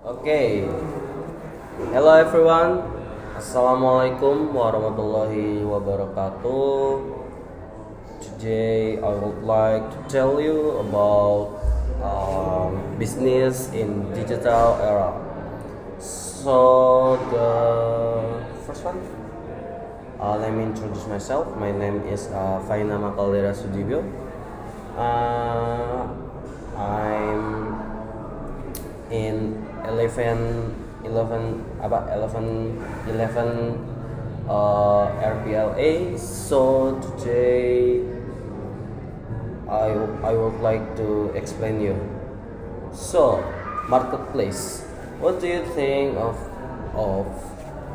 Okay, hello everyone. Assalamualaikum warahmatullahi wabarakatuh. Today I would like to tell you about business in digital era. So the first one, let me introduce myself. My name is Faina Makaldera Sudibyo. I'm in 11 RPLA. So today I would like to explain you. So marketplace. What do you think of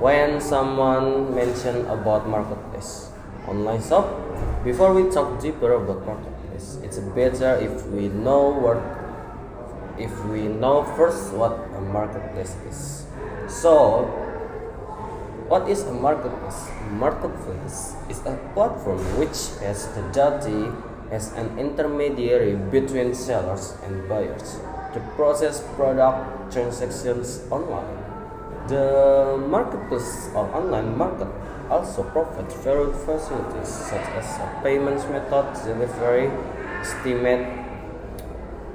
when someone mention about marketplace? Online shop? Before we talk deeper about marketplace, it's better if we know first what a marketplace is. So, what is a marketplace? A marketplace is a platform which has the duty as an intermediary between sellers and buyers to process product transactions online. The marketplace or online market also provides various facilities such as a payments method, delivery, estimate,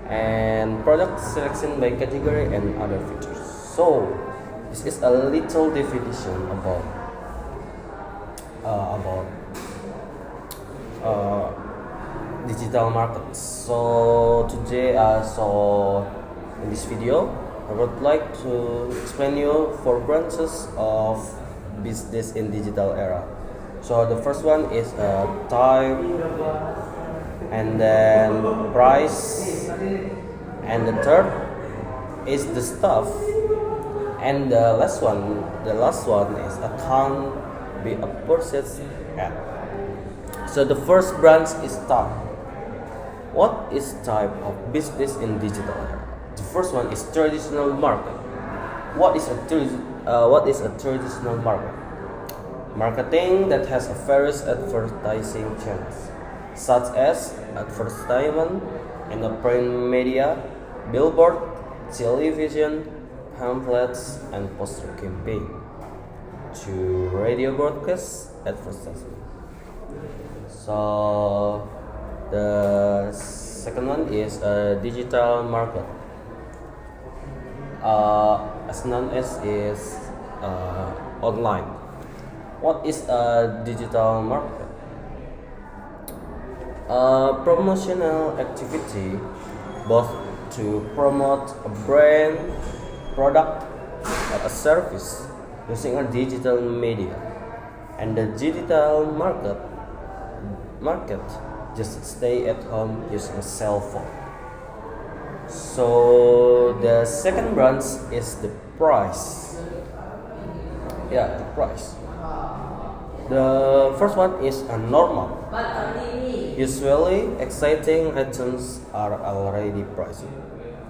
and product selection by category and other features. So this is a little definition about digital markets. So today, in this video, I would like to explain you four branches of business in digital era. So the first one is type, and then price, and the third is the stuff, and the last one is account be a purchase at. So the first branch is type. What is type of business in digital era? The first one is traditional market. What is a traditional market? Marketing that has various advertising channels, such as advertisement in the print media, billboard, television, pamphlets, and poster campaign, to radio broadcast advertisement. So the second one is a digital market, as known as is online. What is a digital market? Promotional activity both to promote a brand, product, or a service using a digital media, and the digital market just stay at home using a cell phone. So the second branch is the price. Yeah, the price. The first one is a normal. Usually, exciting items are already priced.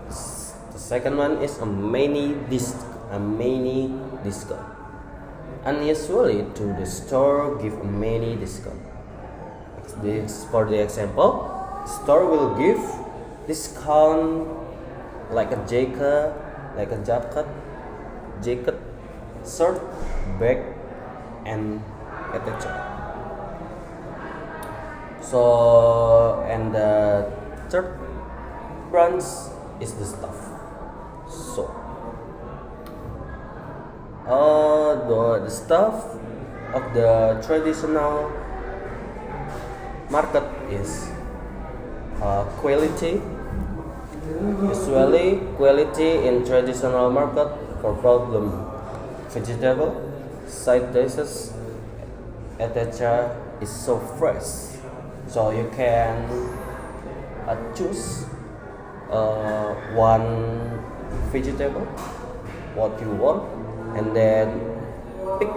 The second one is a mini discount. Unusually, to the store give a mini discount. For the example, store will give discount like a jacket, shirt, bag, and etc. So, and the third branch is the stuff. So, the stuff of the traditional market is quality. Usually, quality in traditional market for problem vegetable, side dishes, etc. is so fresh. So you can choose one vegetable, what you want, and then pick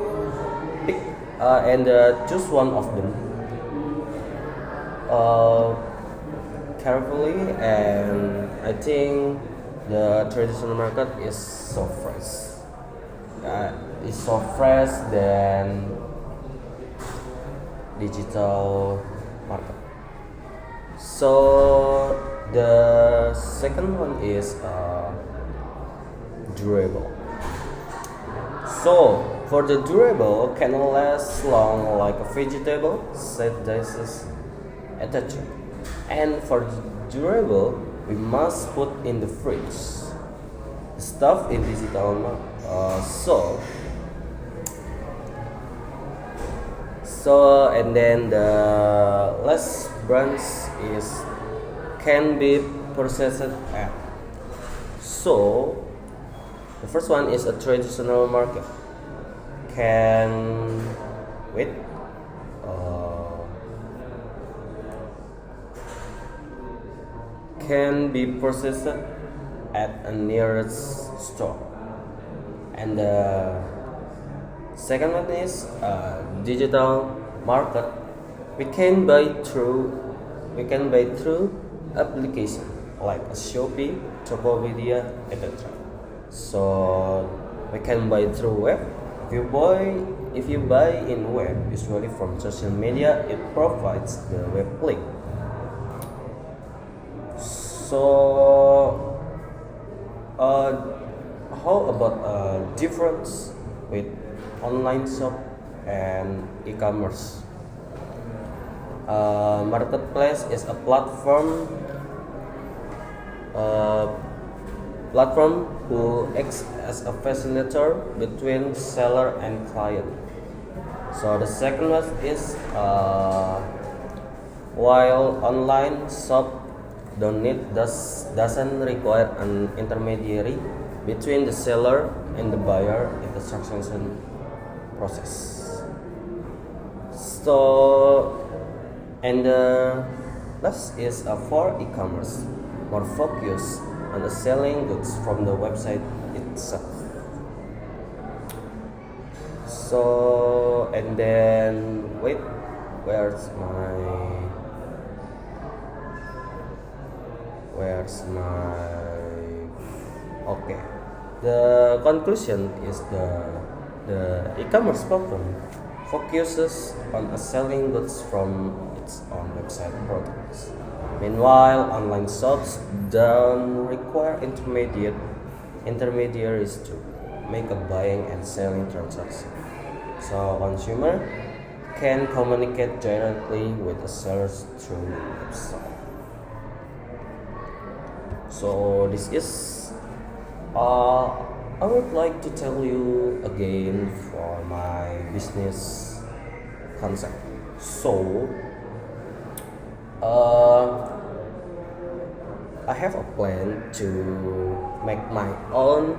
and choose one of them carefully. And I think the traditional market is so fresh. It's so fresh than digital market. So the second one is durable. So for the durable can last long like a vegetable, said Jesus, etc. And for the durable, we must put in the fridge. The stuff in digital so and then the last branch is can be processed at. So the first one is a traditional market. Can wait. Can be processed at a nearest store. And the second one is digital market. We can buy through application like a Shopee, Tokopedia, etc. So we can buy through web. If you buy in web, usually from social media, it provides the web link. So how about difference with online shop and e-commerce? Marketplace is a platform who acts as a facilitator between seller and client. So the second one is while online shop doesn't require an intermediary between the seller and the buyer in the transaction process. So and the last is for e-commerce, more focused on the selling goods from the website itself. So and then where's my okay. The conclusion is the e-commerce platform focuses on selling goods from its own website products. Meanwhile, online shops don't require intermediaries to make a buying and selling transaction. So consumer can communicate directly with the sellers through the website. So this is I would like to tell you again for my business concept. So I have a plan to make my own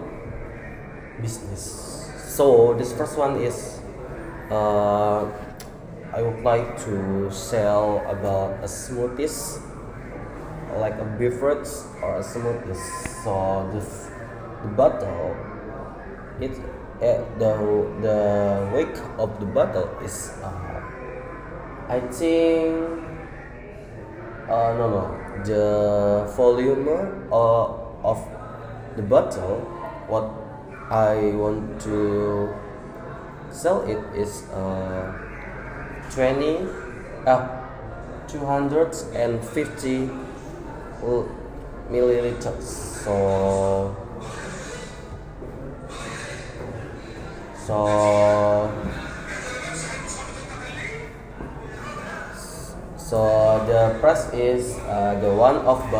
business. So this first one is I would like to sell about a smoothies, like a beverage or a smoothies. So the bottle, the weight of the bottle is I think the volume of the bottle. What I want to sell it is 250 milliliters. So the price is one of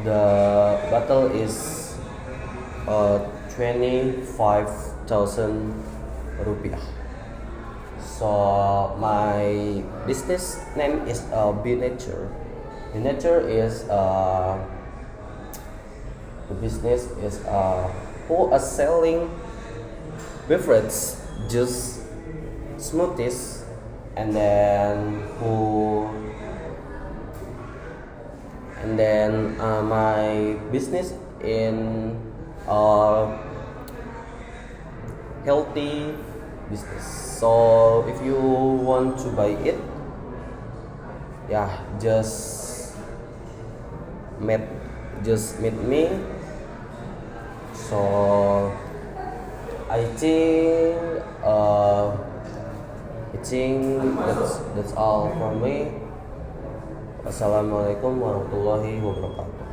the bottle is 25,000 rupiah. So my business name is Be Nature. Be Nature is the business is who are selling beverage, juice, smoothies, and then my business in healthy business. So if you want to buy it, just meet me. So I think that's all from me. Wassalamualaikum warahmatullahi wabarakatuh.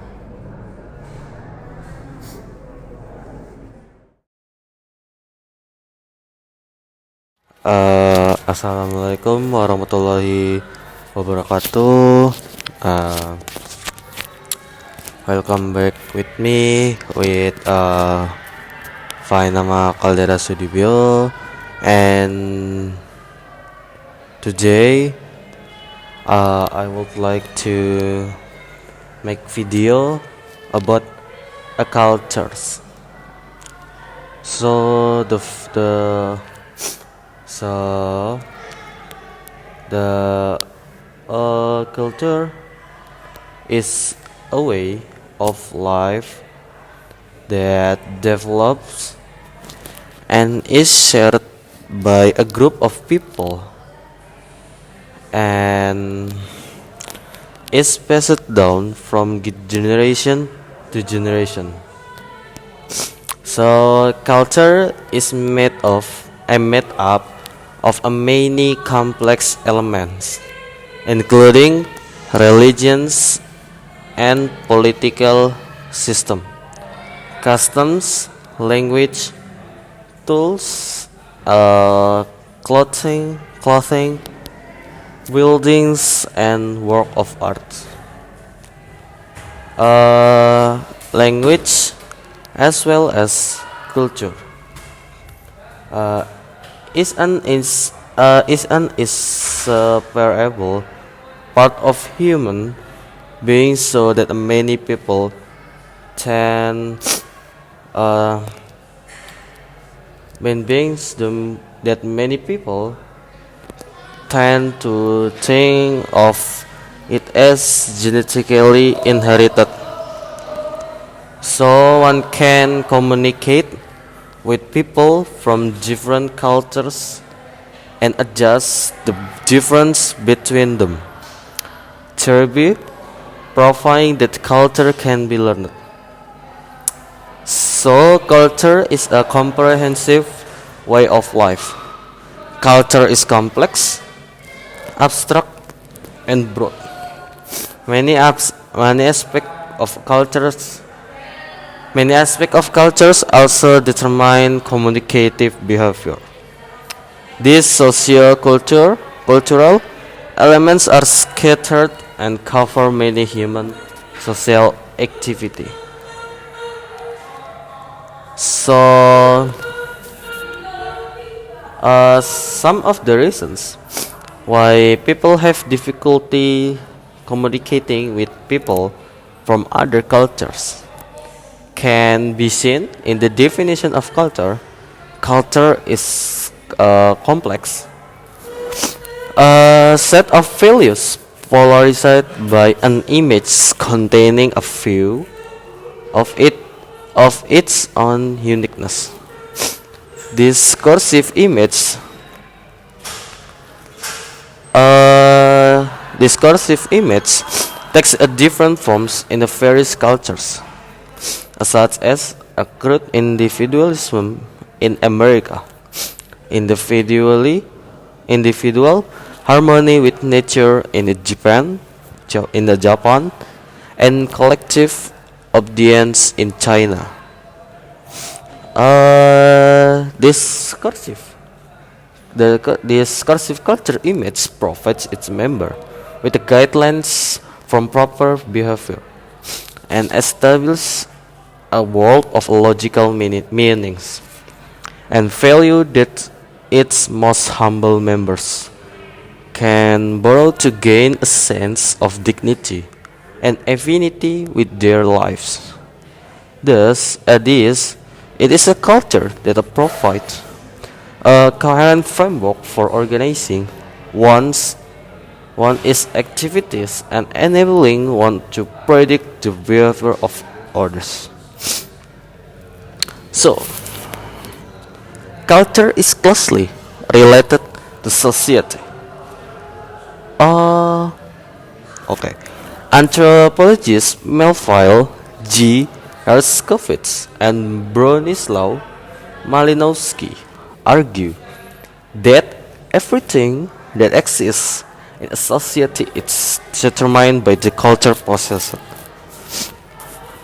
Assalamualaikum warahmatullahi wabarakatuh. Uh, Welcome back with me with Fine, nama Caldera Sudibyo, and today I would like to make video about a cultures. So so the culture is a way of life that develops and is shared by a group of people and is passed down from generation to generation. So culture is made up of a many complex elements, including religions and political system, customs, language, tools, clothing, buildings, and work of art. Language as well as culture uh, is an inseparable part of human being, so that many people tend uh, when beings the, that many people tend to think of it as genetically inherited, so one can communicate with people from different cultures and adjust the difference between them. Therapy, providing that culture can be learned. So culture is a comprehensive way of life. Culture is complex, abstract, and broad. Many aspects of cultures also determine communicative behavior. These cultural elements are scattered and cover many human social activity. So, some of the reasons why people have difficulty communicating with people from other cultures can be seen in the definition of culture. Culture is complex, a set of values polarized by an image containing a few of its own uniqueness. Discursive image discursive image takes a different forms in the various cultures, such as a crude individualism in America, individual harmony with nature in the Japan, and collective obedience in China. Discursive. The discursive culture image provides its member with the guidelines from proper behavior and establish a world of logical meanings and value that its most humble members can borrow to gain a sense of dignity and affinity with their lives. Thus, it is a culture that provides a coherent framework for organizing one's activities and enabling one to predict the behavior of others. So, culture is closely related to society. Okay. Anthropologist Melville G. Herskovits and Bronislaw Malinowski argue that everything that exists in a society is determined by the culture possessed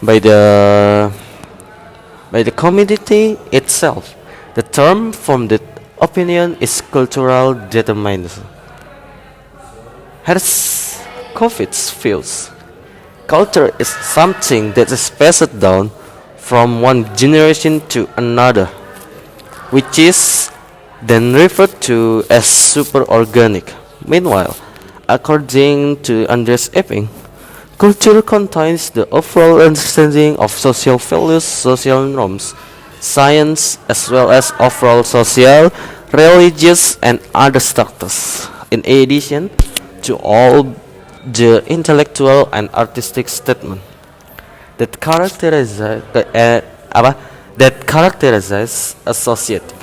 by the community itself. The term from the Opinion is cultural determinism. Here's Covid's views. Culture is something that is passed down from one generation to another, which is then referred to as superorganic. Meanwhile, according to Andreas Epping, culture contains the overall understanding of social values, social norms, science, as well as overall social, religious, and other status. In addition to all the intellectual and artistic statement that characterizes a society.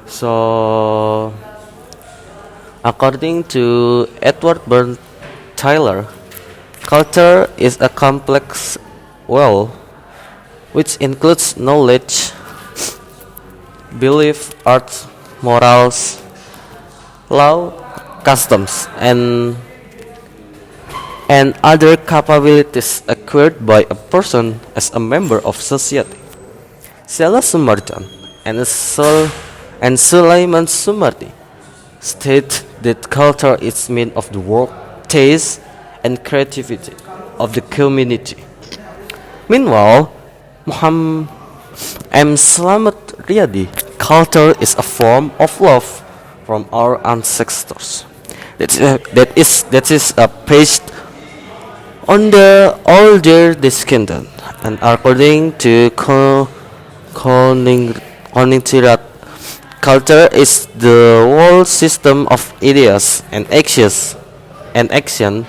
So, according to Edward Burn Tyler, culture is a complex well which includes knowledge, belief, art, morals, law, customs, and other capabilities acquired by a person as a member of society. Sheila Sumarjan and Sulaiman Sumardi state that culture is made of the work, taste, and creativity of the community. Meanwhile, Muhammad M. Slamet Riyadi, culture is a form of love from our ancestors. That is based on the older descendant, and according to Koningtirat, culture is the whole system of ideas and action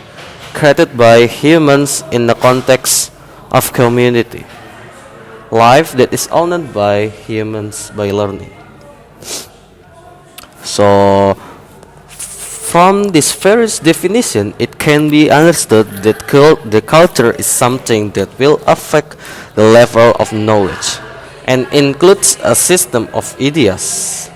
created by humans in the context of community life that is owned by humans by learning. So, from this various definition, it can be understood that the culture is something that will affect the level of knowledge and includes a system of ideas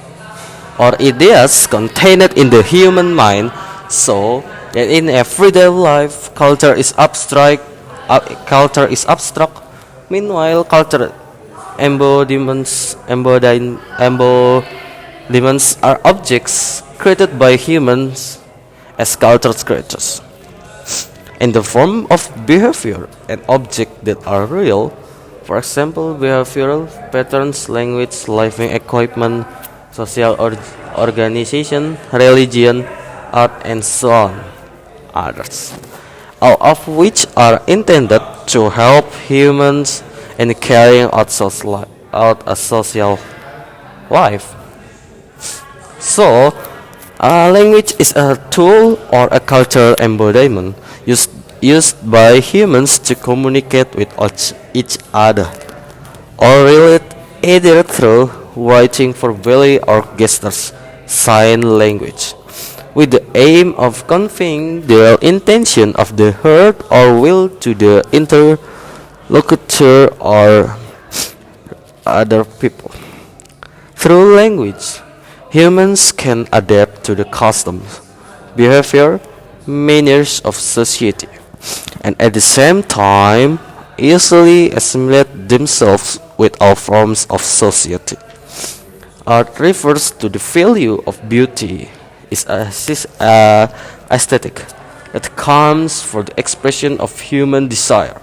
or ideas contained in the human mind, so that in everyday life culture is abstract. Meanwhile, culture embodiments are objects created by humans as culture creatures in the form of behavior and objects that are real. For example, behavioral patterns, language, living equipment, social organization, religion, art, and so on. Others, all of which are intended to help humans in carrying out a social life. So, language is a tool or a cultural embodiment used by humans to communicate with each other or relate either through writing, verbally, or gestures, sign language, with the aim of conveying the intention of the heard or will to the interlocutor or other people. Through language, humans can adapt to the customs, behavior, manners of society, and at the same time easily assimilate themselves with all forms of society. Art refers to the value of beauty is aesthetic that comes for the expression of human desire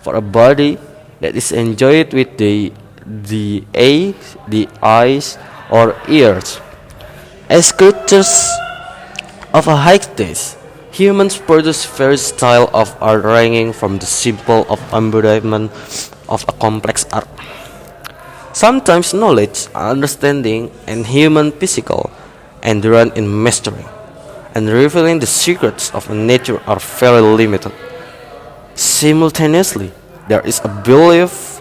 for a body that is enjoyed with the eyes or ears. As creatures of a high taste, humans produce various styles of art ranging from the simple of embodiment of a complex art. Sometimes knowledge, understanding, and human physical endurance in mastering and revealing the secrets of nature are very limited. Simultaneously, there is a belief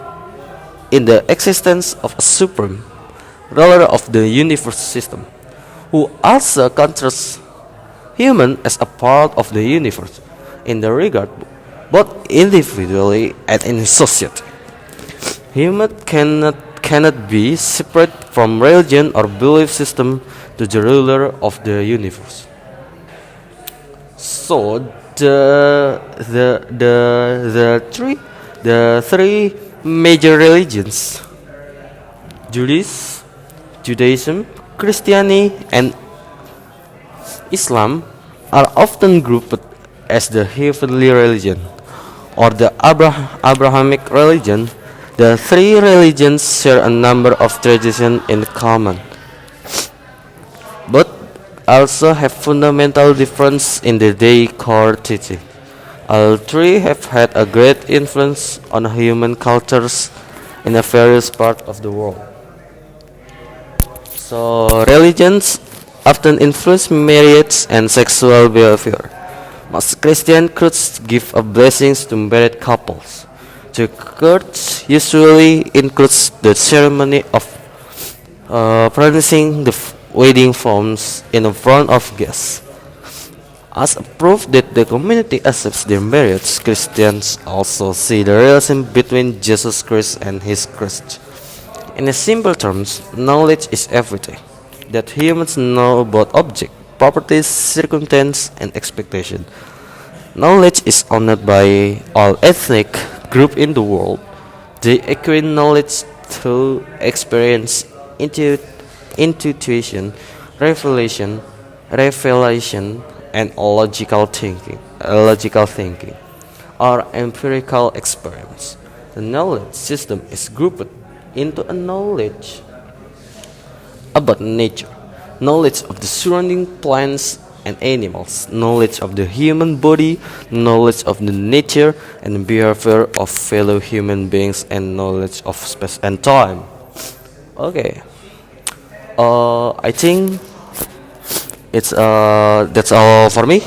in the existence of a supreme ruler of the universe system, who also considers human as a part of the universe in the regard both individually and in society. Human cannot be separate from religion or belief system to the ruler of the universe. So the three major religions, Judaism, Judaism, Christianity, and Islam are often grouped as the heavenly religion or the Abrahamic religion. The three religions share a number of traditions in common, but also have fundamental difference in their core teaching. All three have had a great influence on human cultures in a various parts of the world. So, religions often influence marriage and sexual behavior. Most Christian cults give a blessings to married couples. The church usually includes the ceremony of pronouncing the wedding vows in front of guests. As a proof that the community accepts their marriage, Christians also see the relation between Jesus Christ and his Church. In simple terms, knowledge is everything that humans know about object, properties, circumstance, and expectation. Knowledge is owned by all ethnic groups in the world. They acquire knowledge through experience, intuition, revelation, and logical thinking, or empirical experience. The knowledge system is grouped into a knowledge about nature, knowledge of the surrounding plants and animals, knowledge of the human body, knowledge of the nature and behavior of fellow human beings, and knowledge of space and time. Okay, I think it's that's all for me.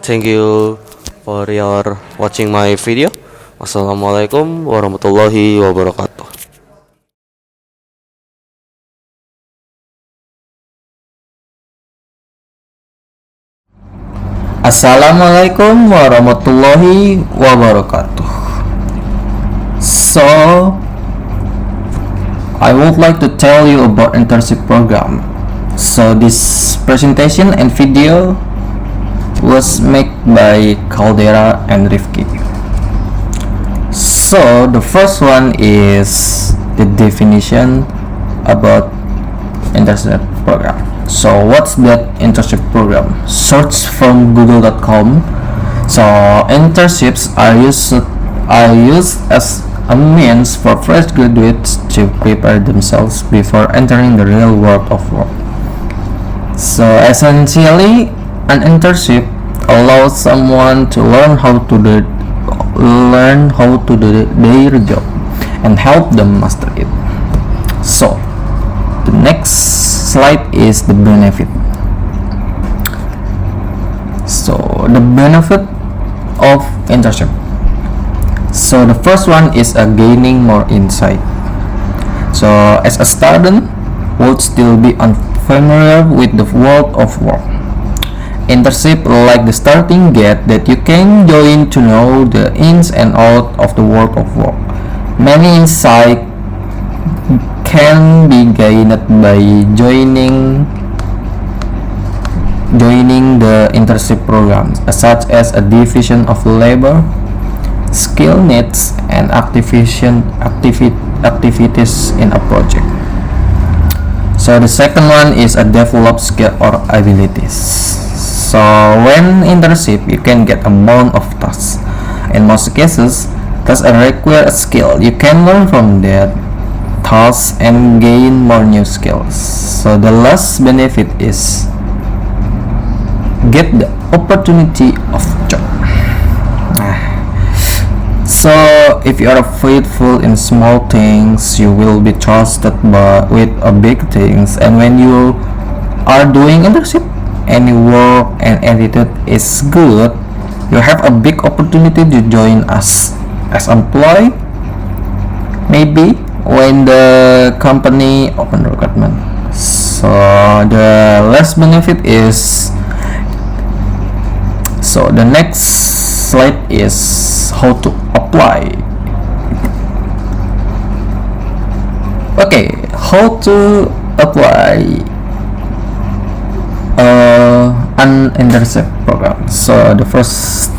Thank you for your watching my video. Wassalamualaikum warahmatullahi wabarakatuh. Assalamualaikum warahmatullahi wabarakatuh. So, I would like to tell you about internship program. So, this presentation and video was made by Caldera and Rifki. So, the first one is the definition about internship program. So what's that internship program? Search from google.com. So internships are used as a means for fresh graduates to prepare themselves before entering the real world of work. So essentially, an internship allows someone to learn how to do their job and help them master it. So the next slide is the benefit. So the benefit of internship. So the first one is gaining more insight. So as a student would still be unfamiliar with the world of work. Internship like the starting gate that you can join to know the ins and outs of the world of work. Many insight can be gained by joining the internship programs, such as a division of labor, skill needs, and activities in a project. So the second one is a develop skill or abilities. So when internship, you can get a amount of tasks. In most cases, tasks require a skill. You can learn from that tasks and gain more new skills. So the last benefit is get the opportunity of job. So if you are faithful in small things, you will be trusted with big things. And when you are doing internship, any work and attitude is good, you have a big opportunity to join us as employee. Maybe when the company open recruitment. So the last benefit is, so the next slide is how to apply. Okay, how to apply an internship program. So the first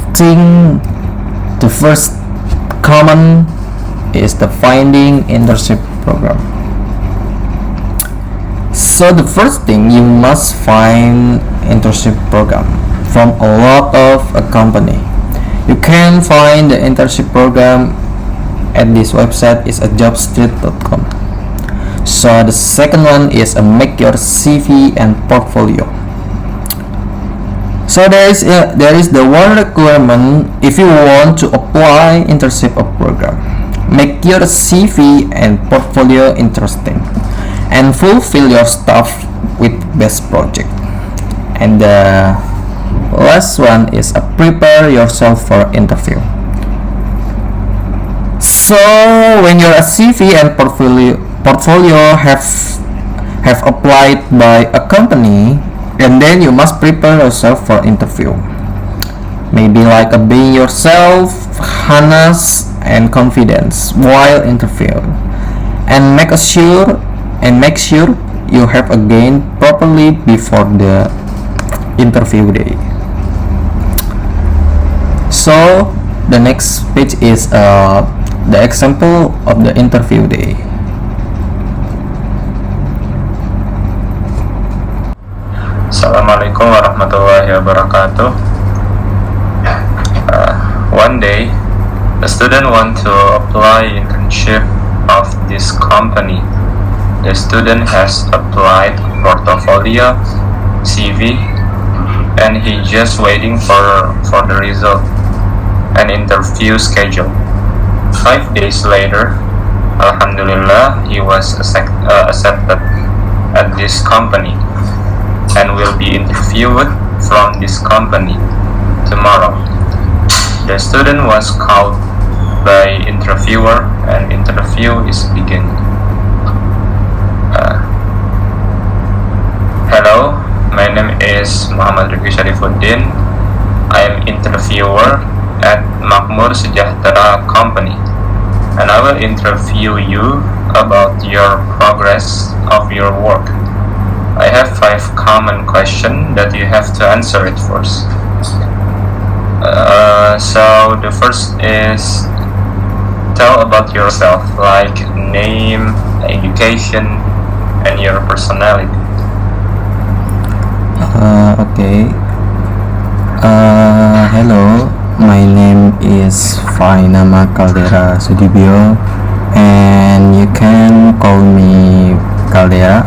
common is the finding internship program. So the first thing, you must find internship program from a lot of a company. You can find the internship program at this website is a jobstreet.com. So the second one is a make your CV and portfolio. So there is the one requirement if you want to apply internship program. Make your CV and portfolio interesting and fulfill your stuff with best project. And the last one is prepare yourself for interview. So when your CV and portfolio have applied by a company, and then you must prepare yourself for interview. Maybe like being yourself, honest and confidence while interviewing, and make sure you have again properly before the interview day. So the next page is the example of the interview day. Assalamualaikum warahmatullahi wabarakatuh. One day, a student want to apply internship of this company. The student has applied portfolio, CV, and he just waiting for the result and interview schedule. 5 days later, Alhamdulillah, he was accepted at this company and will be interviewed from this company tomorrow. The student was called by interviewer and interview is begin. Hello, my name is Muhammad Rifki Sharifuddin. I am interviewer at Makmur Sejahtera Company, and I will interview you about your progress of your work. I have 5 common questions that you have to answer it first. So the first is tell about yourself, like name, education, and your personality. Okay. Hello, my name is Fainama Caldera Sudibyo, and you can call me Caldera.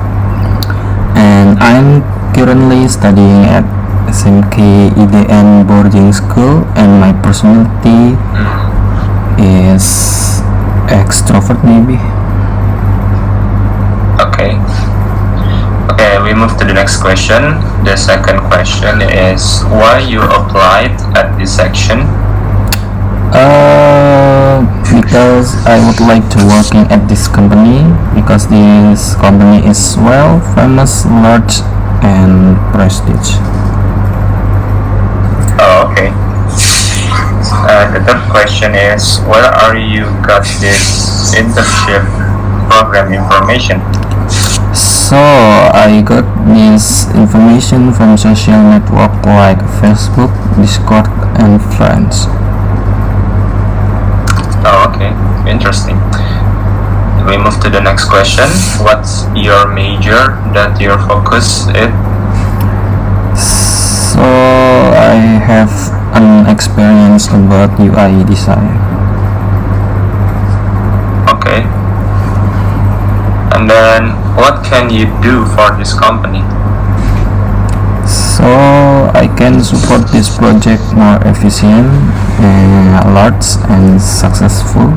And I'm currently studying at SMK IDN boarding school, and my personality is extrovert maybe. Okay, we move to the next question. The second question is why you applied at this section? Because I would like to working at this company, because this company is well famous, large and prestige. Oh, okay. The third question is where are you got this internship program information? So I got this information from social network like Facebook, Discord and Friends. Oh, okay. Interesting. We move to the next question. What's your major that your focus is? So I have an experience about UI design. Okay. And then what can you do for this company? So I can support this project more efficient, large and successful.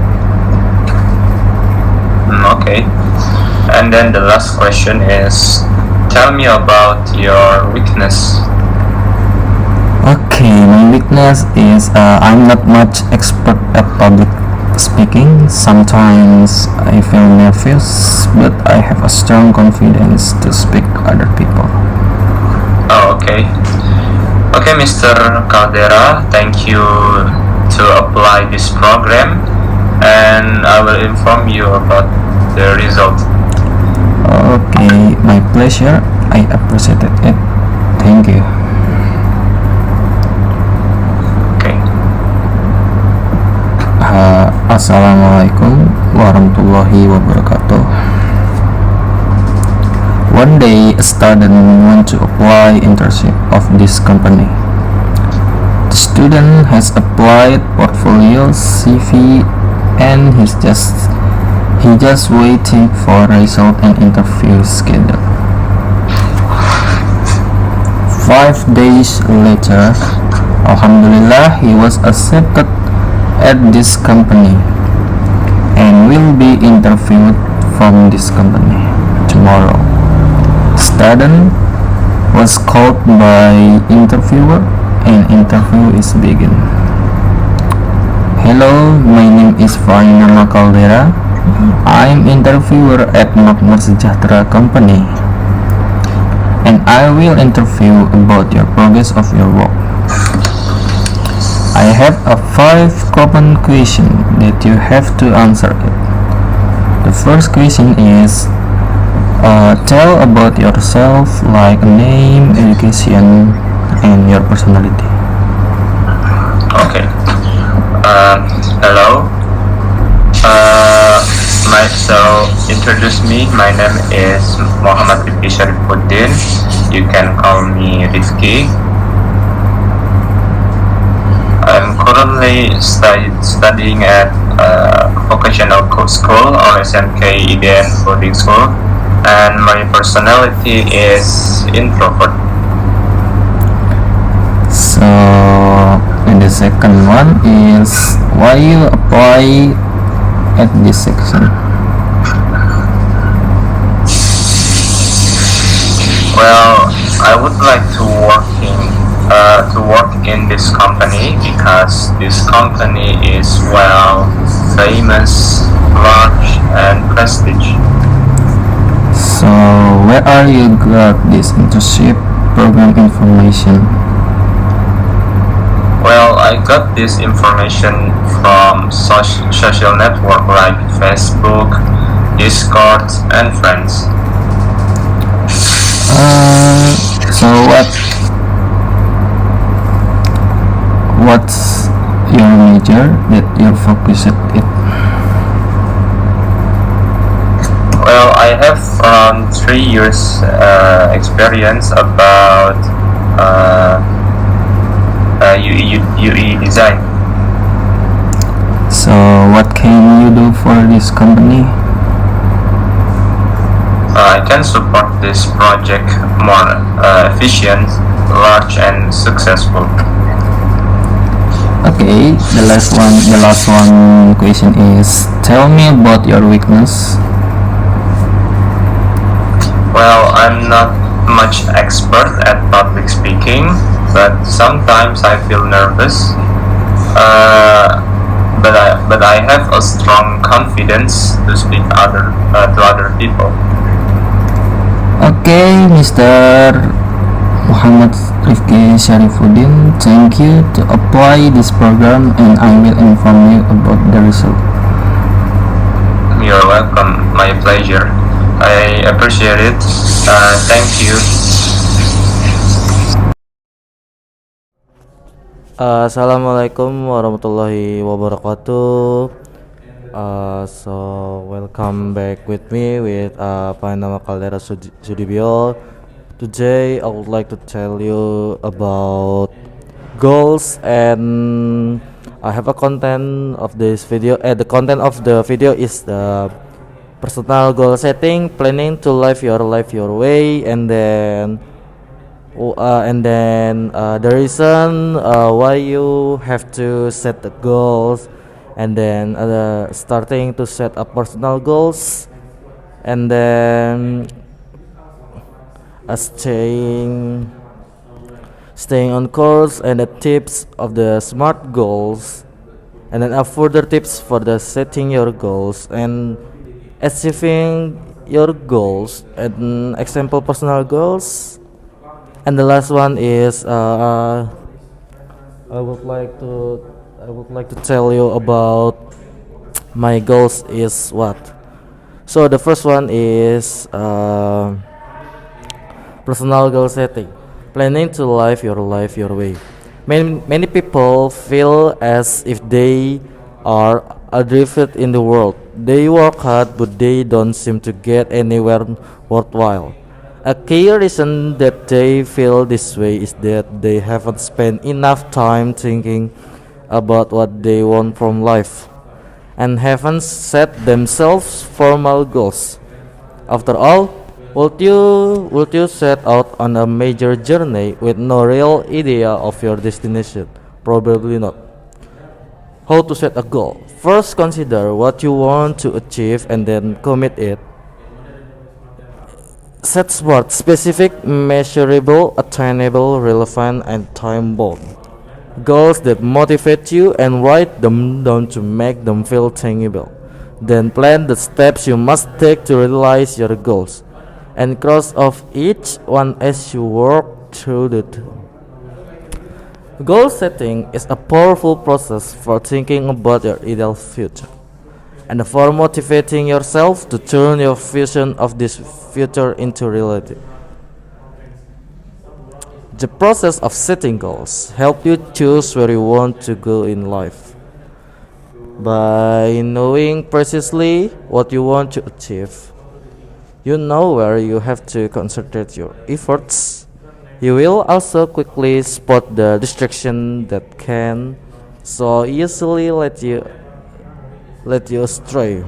Okay. And then the last question is tell me about your weakness. Okay, my weakness is I'm not much expert at public speaking. Sometimes I feel nervous, but I have a strong confidence to speak other people. Oh, okay. Okay, Mr. Caldera, thank you to apply this program, and I will inform you about the result. Okay, my pleasure. I appreciated it. Thank you. Okay. Assalamualaikum warahmatullahi wabarakatuh. One day, a student wants to apply internship of this company. The student has applied portfolio, CV, and he just waiting for result and interview schedule. 5 days later, Alhamdulillah, he was accepted at this company and will be interviewed from this company tomorrow. Student was called by interviewer and interview is begin. Hello, my name is Farina Caldera. I'm interviewer at Makmur Sejahtera company and I will interview about your progress of your work. I have a 5 common question that you have to answer it. The first question is tell about yourself like name, education, and your personality. Okay. Hello. Introduce me. My name is Muhammad Rifki Sharifuddin. You can call me Rifki. I'm currently studying at vocational school or SMK Iden boarding school, and my personality is introvert. So, and the second one is why you apply at this section. Well, I would like to work in this company because this company is well famous, large, and prestige. So, where are you got this internship program information? Well, I got this information from social network like Facebook, Discord, and friends. So what's your major that you're focused it? Well, I have 3 years experience about UE design. So what can you do for this company? I can support this project more efficient, large, and successful. Okay, the last one question is tell me about your weakness. Well, I'm not much expert at public speaking, but sometimes I feel nervous. But I have a strong confidence to speak to other people. Okay, Mr. Muhammad Rifki Sharifuddin, thank you to apply this program and I will inform you about the result. You're welcome. My pleasure. I appreciate it. Thank you. Assalamualaikum warahmatullahi wabarakatuh. So welcome back with me with Panama Caldera Sudibyo. Today I would like to tell you about goals, and I have a content of this video. The content of the video is the personal goal setting, planning to live your life your way, and then the reason why you have to set the goals, and then starting to set up personal goals, and then staying on course, and the tips of the SMART goals, and then further tips for the setting your goals and achieving your goals, and example personal goals. And the last one is I would like to tell you about my goals is what. So the first one is personal goal setting, planning to live your life your way. Many people feel as if they are adrift in the world. They work hard, but they don't seem to get anywhere worthwhile. A key reason that they feel this way is that they haven't spent enough time thinking about what they want from life and haven't set themselves formal goals. After all, would you set out on a major journey with no real idea of your destination? Probably not. How to set a goal? First, consider what you want to achieve and then commit it. Set smart, specific, measurable, attainable, relevant, and time bound goals that motivate you and write them down to make them feel tangible. Then plan the steps you must take to realize your goals and cross off each one as you work through the goal setting is a powerful process for thinking about your ideal future and for motivating yourself to turn your vision of this future into reality. The process of setting goals help you choose where you want to go in life. By knowing precisely what you want to achieve, you know where you have to concentrate your efforts. You will also quickly spot the distraction that can so easily let you astray.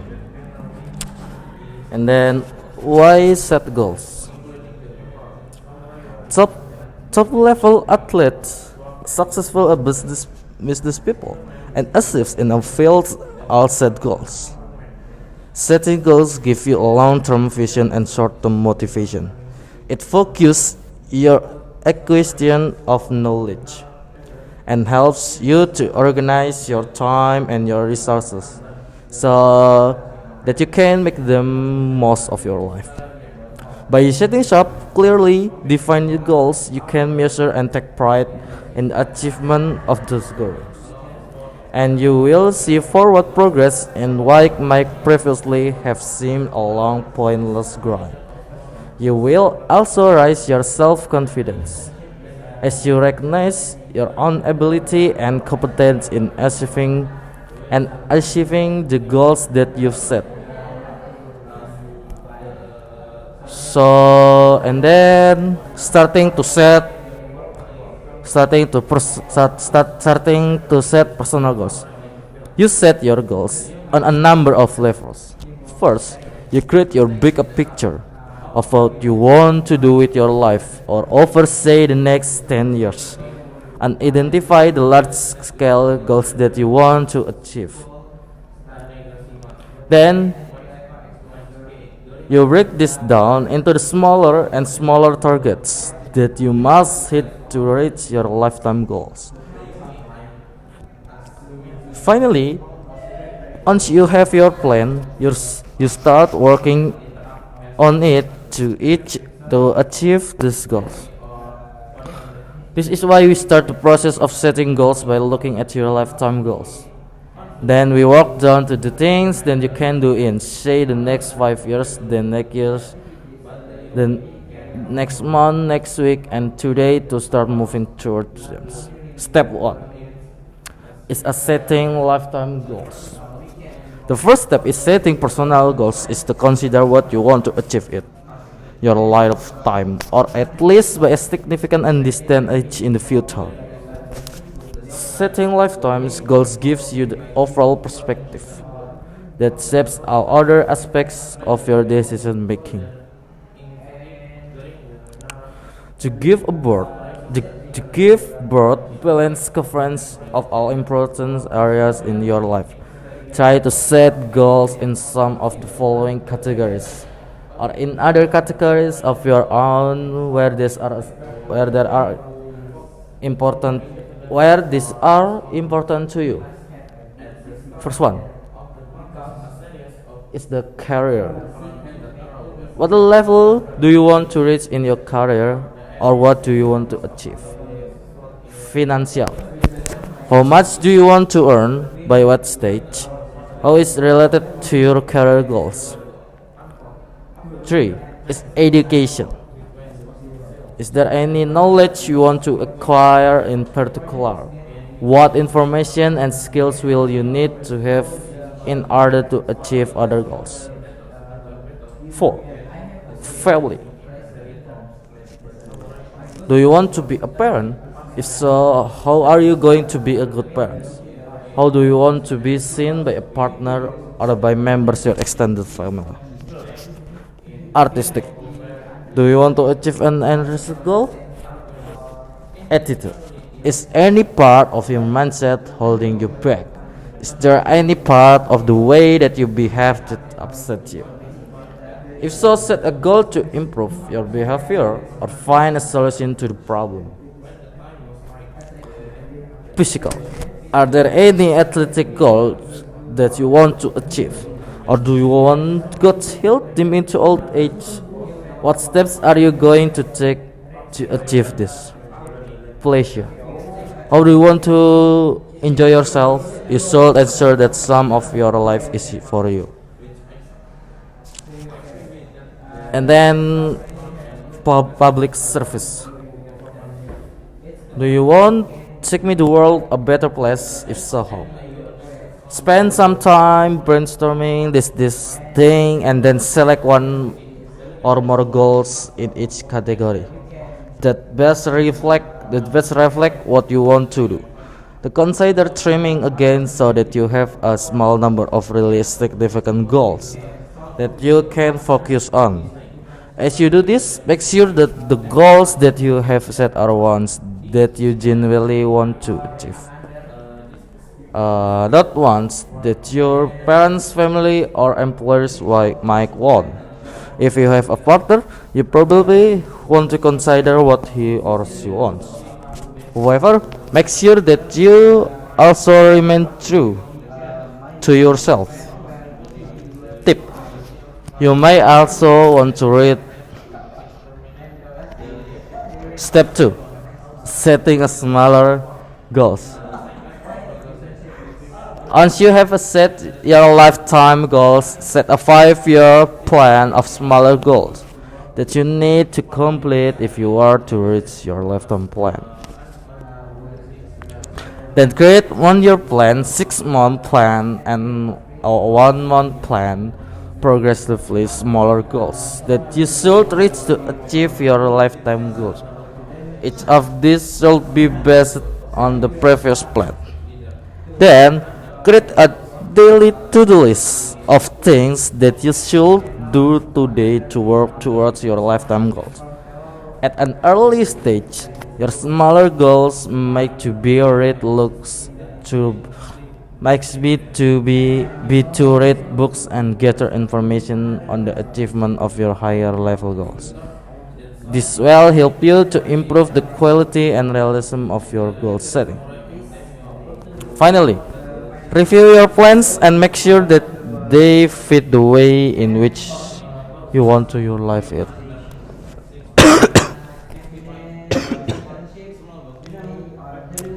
And then why set goals? Top top level athletes, successful business people, and achievers in a field all set goals. Setting goals give you a long-term vision and short-term motivation. It focuses your acquisition of knowledge and helps you to organize your time and your resources so that you can make the most of your life. By setting sharp, clearly defined goals, you can measure and take pride in the achievement of those goals. And you will see forward progress in what might previously have seemed a long pointless grind. You will also raise your self-confidence as you recognize your own ability and competence in achieving the goals that you've set. So and then starting to set personal goals. You set your goals on a number of levels. First, you create your bigger picture of what you want to do with your life or over say the next 10 years and identify the large scale goals that you want to achieve. Then you break this down into the smaller and smaller targets that you must hit to reach your lifetime goals. Finally, once you have your plan, you start working on it to achieve these goals. This is why we start the process of setting goals by looking at your lifetime goals. Then we work down to the things that you can do in, say, the next 5 years, then next years, then next month, next week, and today to start moving towards them. Step 1 is a setting lifetime goals. The first step is setting personal goals is to consider what you want to achieve in your lifetime or at least by a significant and distant age in the future. Setting lifetime goals gives you the overall perspective that shapes all other aspects of your decision making. To give birth balanced coverage of all important areas in your life. Try to set goals in some of the following categories or in other categories of your own where these are important to you. First one is the career. What level do you want to reach in your career or what do you want to achieve? Financial. How much do you want to earn by what stage? How is related to your career goals? 3 is education. Is there any knowledge you want to acquire in particular? What information and skills will you need to have in order to achieve other goals? 4. Family. Do you want to be a parent? If so, how are you going to be a good parent? How do you want to be seen by a partner or by members of your extended family? Artistic. Do you want to achieve an end result goal? Attitude. Is any part of your mindset holding you back? Is there any part of the way that you behave that upset you? If so, set a goal to improve your behavior or find a solution to the problem. Physical. Are there any athletic goals that you want to achieve? Or do you want God's health dim into old age? What steps are you going to take to achieve this? Pleasure. How do you want to enjoy yourself? You should ensure that some of your life is for you. And then public service. Do you want to make the world a better place? If so, how? Spend some time brainstorming this thing and then select one or more goals in each category that best reflect what you want to do. To consider trimming again so that you have a small number of realistic significant goals that you can focus on. As you do this, make sure that the goals that you have set are ones that you genuinely want to achieve. Not ones that your parents, family, or employers might want. If you have a partner, you probably want to consider what he or she wants. However, make sure that you also remain true to yourself. Tip: you may also want to read Step 2: setting a smaller goals. Once you have set your lifetime goals, set a 5-year plan of smaller goals that you need to complete if you are to reach your lifetime plan. Then create 1-year plan, 6-month plan, and a 1-month plan, progressively smaller goals that you should reach to achieve your lifetime goals. Each of these should be based on the previous plan. Then, create a daily to-do list of things that you should do today to work towards your lifetime goals. At an early stage, your smaller goals make to be read looks to makes me to be to read books and gather information on the achievement of your higher level goals. This will help you to improve the quality and realism of your goal setting. Finally, review your plans and make sure that they fit the way in which you want to your life it.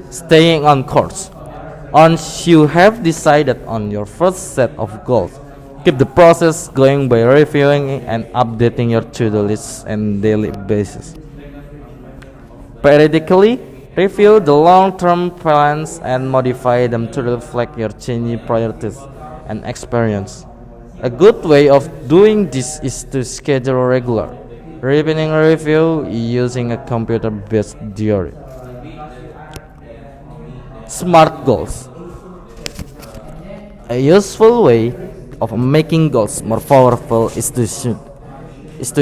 Staying on course. Once you have decided on your first set of goals, keep the process going by reviewing and updating your to-do lists on a daily basis. Periodically, review the long-term plans and modify them to reflect your changing priorities and experience. A good way of doing this is to schedule regular evening review using a computer-based diary. SMART goals. A useful way of making goals more powerful is to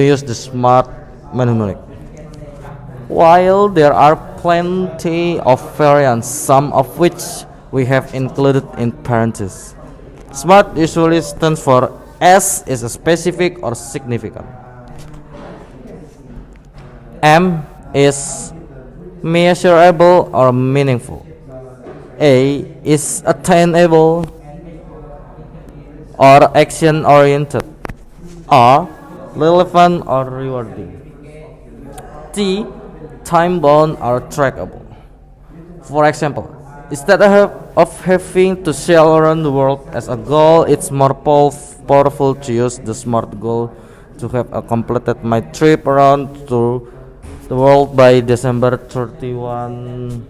use the SMART mnemonic. While there are plenty of variants, some of which we have included in parentheses, SMART usually stands for S is specific or significant. M is measurable or meaningful. A is attainable or action oriented. R, relevant or rewarding. T, time bound or trackable. For example, instead of having to sail around the world as a goal, it's more powerful to use the SMART goal to have completed my trip around to the world by December 31,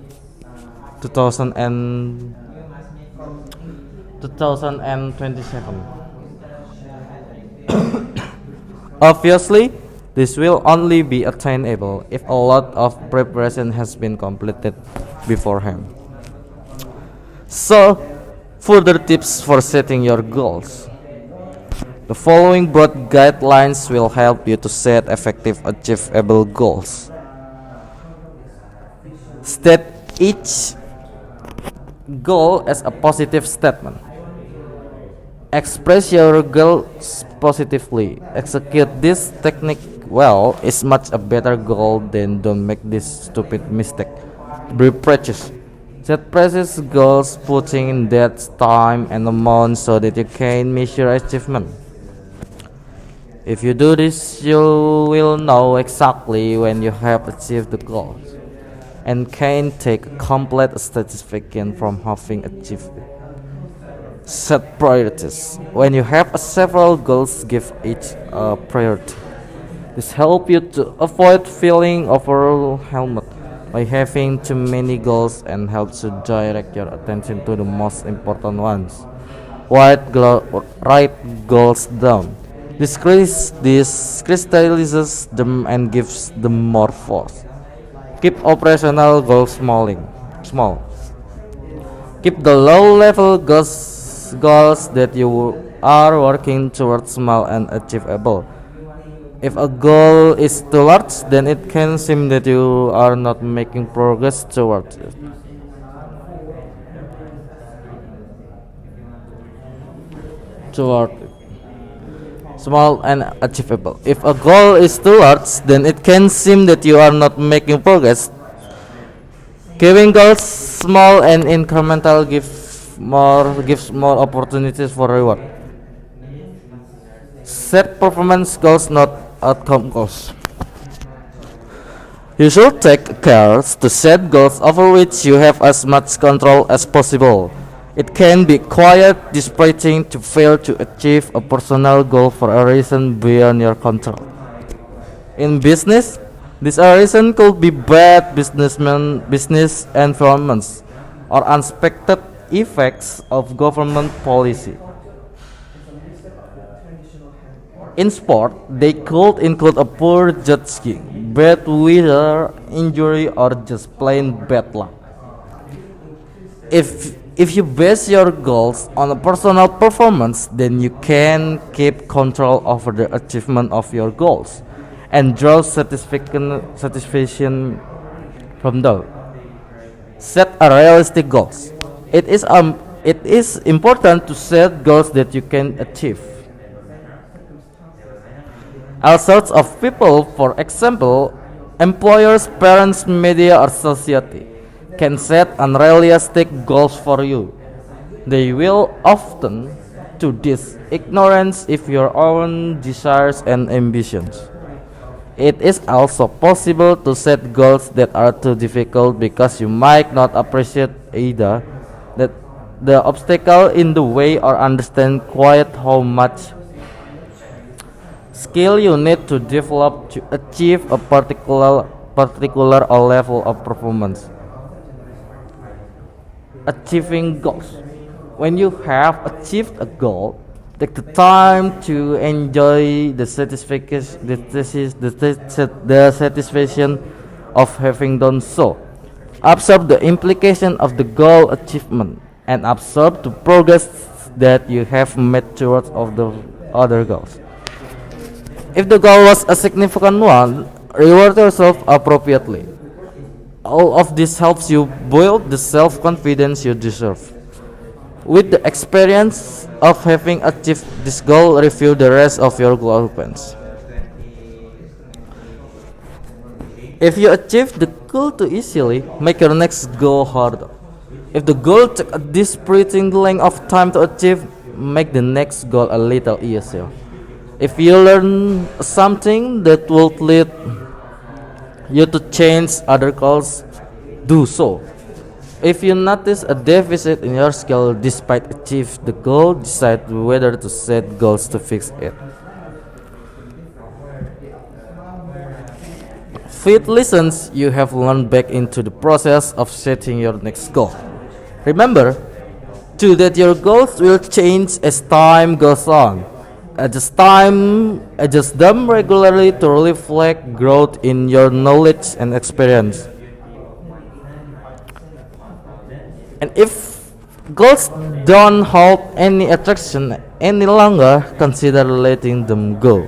2027. Obviously, This will only be attainable if a lot of preparation has been completed beforehand. So, further tips for setting your goals. The following broad guidelines will help you to set effective, achievable goals. State each goal as a positive statement. Express your goals positively. Execute this technique well is much a better goal than don't make this stupid mistake. Be precious. Set precise goals, putting in that time and amount so that you can measure achievement. If you do this, you will know exactly when you have achieved the goals and can take complete satisfaction from having achieved it. Set priorities. When you have several goals, give each a priority. This helps you to avoid feeling overwhelmed by having too many goals and helps you direct your attention to the most important ones. Write goals down. This crystallizes them and gives them more force. Keep operational goals small. Keep the low-level goals that you are working towards small and achievable. If a goal is too large, then it can seem that you are not making progress towards it. Small and achievable. If a goal is too large, then it can seem that you are not making progress. Giving goals small and incremental gives more opportunities for reward. Set performance goals, not outcome goals. You should take care to set goals over which you have as much control as possible. It can be quite disappointing to fail to achieve a personal goal for a reason beyond your control. In business, this reason could be bad business environments or unexpected effects of government policy. In sport, they could include a poor judging, bad weather, injury, or just plain bad luck. If you base your goals on a personal performance, then you can keep control over the achievement of your goals and draw satisfaction from those. Set a realistic goals. It is important to set goals that you can achieve. All sorts of people, for example, employers, parents, media, or society, can set unrealistic goals for you. They will often do this ignorance of your own desires and ambitions. It is also possible to set goals that are too difficult because you might not appreciate either that the obstacle in the way or understand quite how much skill you need to develop to achieve a particular level of performance. Achieving goals. When you have achieved a goal, take the time to enjoy the satisfaction of having done so. Observe the implication of the goal achievement and observe the progress that you have made towards of the other goals. If the goal was a significant one, reward yourself appropriately. All of this helps you build the self-confidence you deserve. With the experience of having achieved this goal, review the rest of your goal plans. If you achieve the goal too easily, make your next goal harder. If the goal took a disappointing length of time to achieve, make the next goal a little easier. If you learn something that would lead you to change other goals, do so. If you notice a deficit in your skill despite achieve the goal, decide whether to set goals to fix it. Fit lessons you have learned back into the process of setting your next goal. Remember, too, that your goals will change as time goes on. Adjust them regularly to reflect growth in your knowledge and experience. And if goals don't hold any attraction any longer, consider letting them go.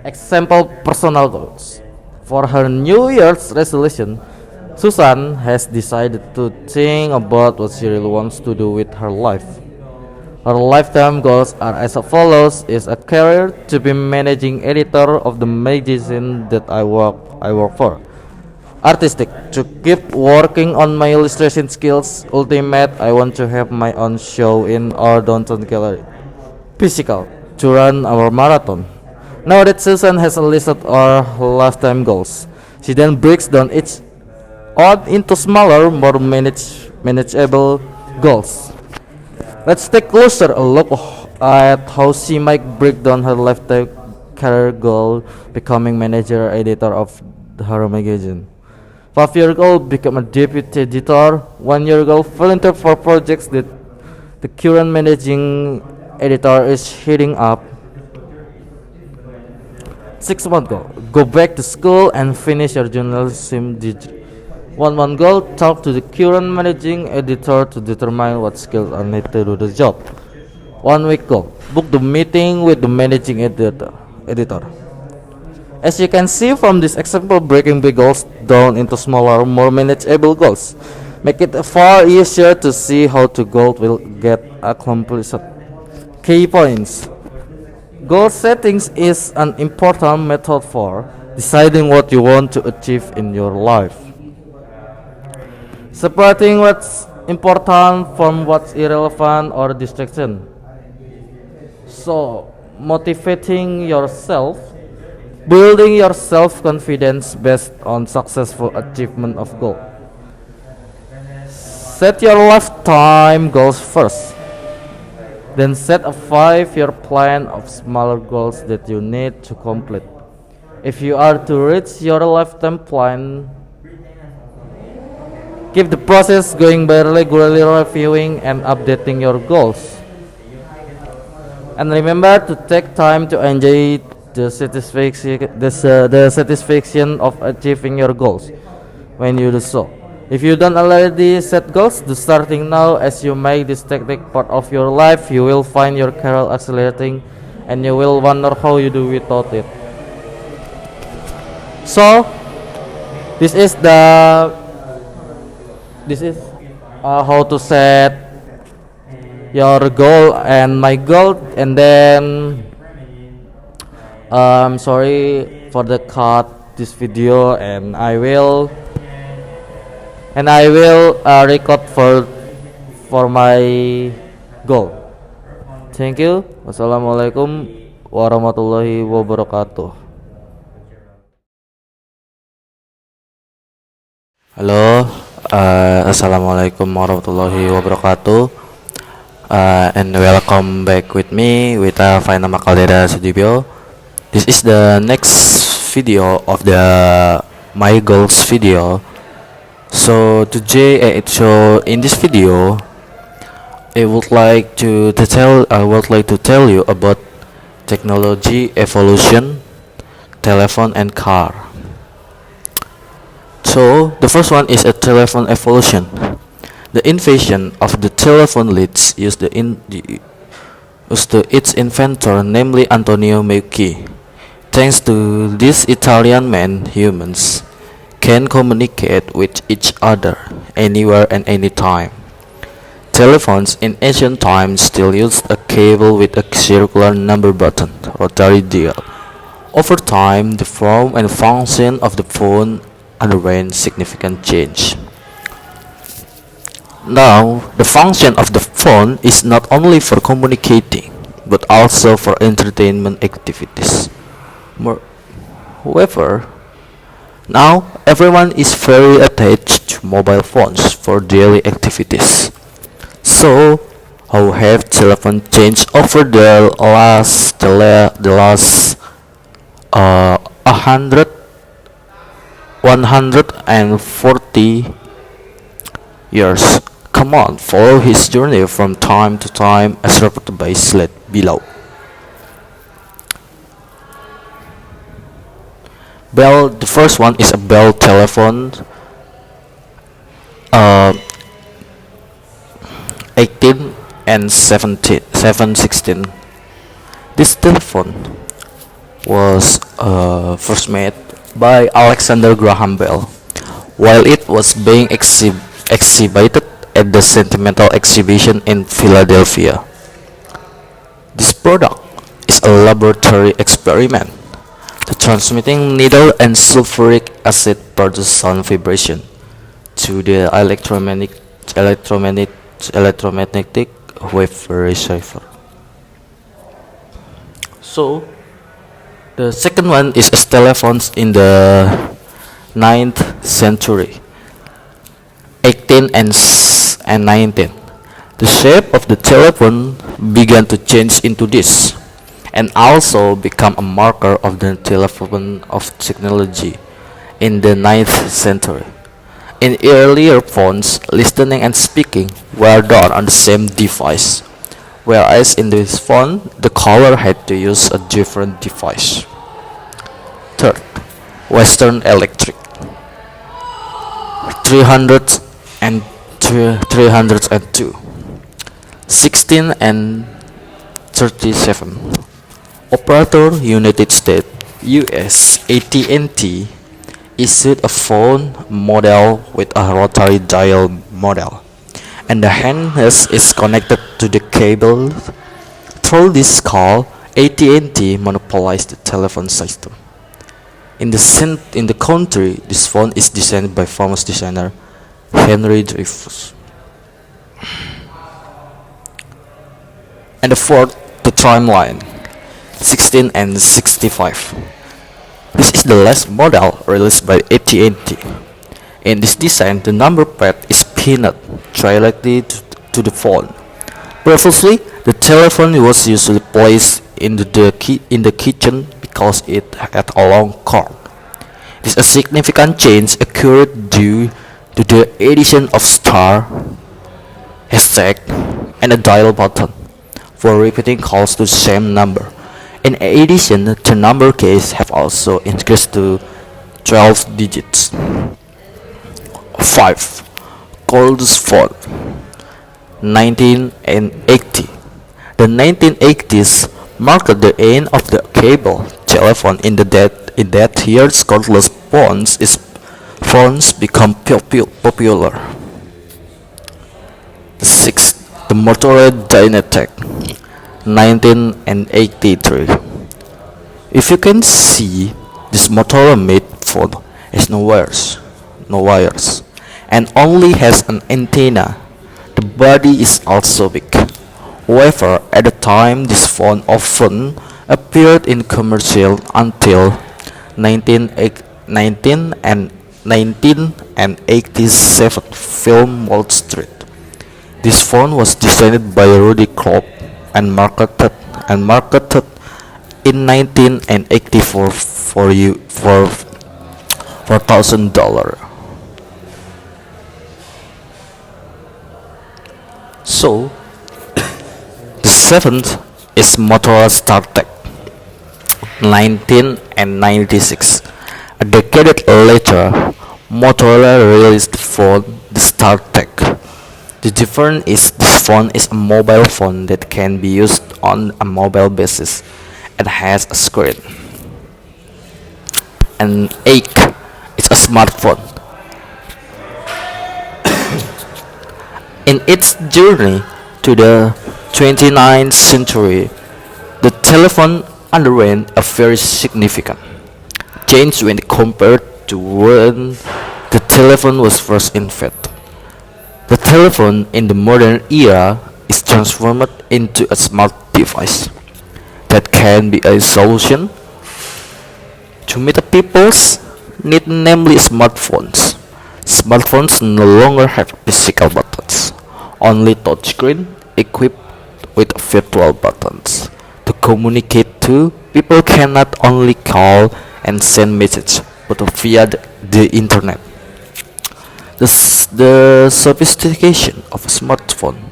Example: personal goals. For her New Year's resolution, Susan has decided to think about what she really wants to do with her life. Her lifetime goals are as follows: is a career to be managing editor of the magazine that I work for. Artistic, to keep working on my illustration skills. Ultimate, I want to have my own show in our downtown gallery. Physical, to run our marathon. Now that Susan has listed our lifetime goals, she then breaks down each out into smaller, more manageable goals. Let's take closer a look at how she might break down her lifetime career goal: becoming manager editor of her magazine. 5-year goal: become a deputy editor. 1-year goal: volunteer for projects that the current managing editor is heading up. 6-month goal: go back to school and finish your journalism degree. 1-month goal: talk to the current managing editor to determine what skills are needed to do the job. 1-week goal: book the meeting with the managing editor. As you can see from this example, breaking big goals down into smaller, more manageable goals make it far easier to see how the goal will get accomplished. Key points: goal settings is an important method for deciding what you want to achieve in your life. Separating what's important from what's irrelevant or distraction. So, motivating yourself, building your self-confidence based on successful achievement of goal. Set your lifetime goals first. Then set a 5-year plan of smaller goals that you need to complete. If you are to reach your lifetime plan, keep the process going by regularly reviewing and updating your goals. And remember to take time to enjoy the satisfaction of achieving your goals when you do so. If you don't already set goals, do starting now. As you make this technique part of your life, you will find your career accelerating and you will wonder how you do without it. So, this is how to set your goal and my goal. And then I'm sorry for the cut this video, and I will record for my goal. Thank you. Wassalamualaikum warahmatullahi wabarakatuh. Halo, assalamualaikum warahmatullahi wabarakatuh, and welcome back with me with Faina Makaldera Sudibyo. This is the next video of the my goals video. So today, in this video, I would like to tell you about technology evolution, telephone and car. So the first one is a telephone evolution. The invention of the telephone leads used to its inventor, namely Antonio Meucci. Thanks to this Italian man, humans can communicate with each other anywhere and anytime. Telephones in ancient times still used a cable with a circular number button, rotary dial. Over time, the form and function of the phone underwent significant change. Now, the function of the phone is not only for communicating, but also for entertainment activities. However, now everyone is very attached to mobile phones for daily activities. So, how have telephone changed over the last 140 years? command follow his journey from time to time as reported by slide below. Bell, the first one is a Bell telephone, uh, 18 and 716. This telephone was first made by Alexander Graham Bell while it was being exhibited at the Sentimental Exhibition in Philadelphia. This product is a laboratory experiment. The transmitting needle and sulfuric acid produce sound vibration to the electromagnetic wave receiver. So the second one is telephones in the 9th century, 18 and 19. The shape of the telephone began to change into this, and also become a marker of the telephone of technology in the 9th century. In earlier phones, listening and speaking were done on the same device, whereas in this phone, the caller had to use a different device. Third, Western Electric, 300 and 302, 16 and 37. Operator United States US AT&T issued a phone model with a rotary dial model, and the handheld is connected to the cable. Through this call, AT&T monopolized the telephone system. In the country, this phone is designed by famous designer Henry Dreyfuss. And the fourth, the Trimline, 16 and 65. This is the last model released by AT&T. In this design, the number pad is pinned directly to the phone. Previously, the telephone was usually placed in the kitchen because it had a long cord. This a significant change occurred due to the addition of star, hashtag, and a dial button for repeating calls to the same number. In addition, the number keys have also increased to 12 digits. 5. Cordless phone, 1980. The 1980s marked the end of the cable telephone in that years cordless phones become popular. 6. The Motorola Dynatec, 1983. If you can see, this Motorola made phone has no wires, and only has an antenna. The body is also big. However, at the time, this phone often appeared in commercial until 1987 film Wall Street. This phone was designed by Rudy Kropp and marketed in 1984 for $4,000. So the seventh is Motorola StarTAC, 1996. A decade later, Motorola released the phone, the StarTAC. The difference is this phone is a mobile phone that can be used on a mobile basis and has a screen. And 8 is a smartphone. In its journey to the 29th century, the telephone underwent a very significant change when compared to when the telephone was first invented. The telephone in the modern era is transformed into a smart device that can be a solution to meet the people's need, namely smartphones. Smartphones no longer have physical buttons, only touchscreen equipped with virtual buttons. To communicate to, people can not only call and send messages, but via the internet. The sophistication of a smartphone